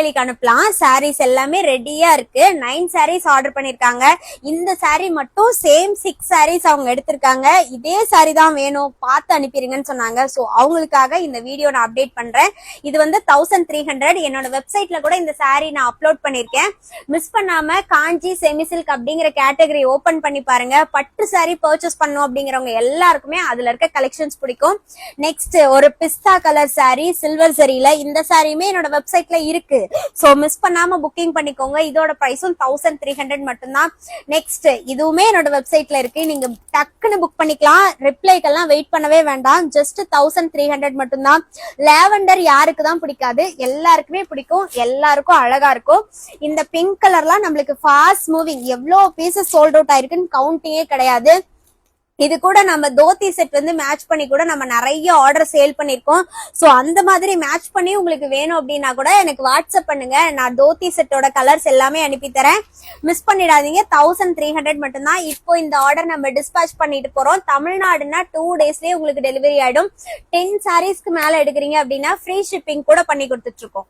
திருநெல்வேலிக்கு அனுப்பலாம். சாரீஸ் எல்லாமே ரெடியா இருக்கு. 9 சாரீஸ் ஆர்டர் பண்ணிருக்காங்க. இந்த சாரீ மட்டும் சேம் 6 சாரீஸ் அவங்க எடுத்திருக்காங்க. இதே சாரீ தான் வேணும் பார்த்து அனுப்பிடுங்கன்னு சொன்னாங்க. சோ அவங்களுக்காக இந்த வீடியோ நான் அப்டேட் பண்றேன். இது வந்து 1300. என்னோட வெப்சைட்ல கூட இந்த சாரீ நான் அப்லோட் பண்ணிருக்கேன். மிஸ் பண்ணாம காஞ்சி செமி சில்க் அப்படிங்கிற கேட்டகரி ஓபன் பண்ணி பாருங்க. பட்டு சாரீ பர்ச்சேஸ் பண்ணும் அப்படிங்கிறவங்க எல்லாருக்குமே அதுல இருக்க கலெக்ஷன்ஸ் பிடிக்கும். நெக்ஸ்ட் ஒரு பிஸ்தா கலர் சாரீ சில்வர் சரியில, இந்த சாரியுமே என்னோட வெப்சைட்ல இருக்கு. சோ மிஸ் பண்ணாம புக்கிங் பண்ணிக்கோங்க. இதோட பிரைஸும் 1300 மட்டும்தான். நெக்ஸ்ட் இதுவுமே என்னோட வெப்சைட்ல இருக்கு. நீங்க டக்குன்னு புக் பண்ணிக்கலாம். ரிப்ளைக்கெல்லாம் வெயிட் பண்ணவே வேண்டாம். ஜஸ்ட் 1300 மட்டும்தான். லாவெண்டர் யாருக்கு தான் பிடிக்காது, எல்லாருக்குமே பிடிக்கும். எல்லாருக்கும் அழகா இருக்கும். இந்த பிங்க் கலர்லாம் நம்மளுக்கு ஃபாஸ்ட் மூவிங், எவ்வளவு பீசஸ் சோல்ட் அவுட் ஆயிருக்குன்னு கவுண்டிங்கே கிடையாது. இது கூட நம்ம தோத்தி செட் வந்து மேட்ச் பண்ணி கூட நம்ம நிறைய ஆர்டர் சேல் பண்ணிருக்கோம். சோ அந்த மாதிரி மேட்ச் பண்ணி உங்களுக்கு வேணும் அப்படின்னா கூட எனக்கு வாட்ஸ்அப் பண்ணுங்க. நான் தோத்தி செட்டோட கலர்ஸ் எல்லாமே அனுப்பி தரேன். மிஸ் பண்ணிடாதீங்க. 1300 மட்டும்தான். இப்போ இந்த ஆர்டர் நம்ம டிஸ்பேச் பண்ணிட்டு போறோம். தமிழ்நாடுனா 2 டேஸ்லயே உங்களுக்கு டெலிவரி ஆயிடும். 10 சாரீஸ்க்கு மேல எடுக்கிறீங்க அப்படின்னா ஃப்ரீ ஷிப்பிங் கூட பண்ணி கொடுத்துட்டு இருக்கோம்.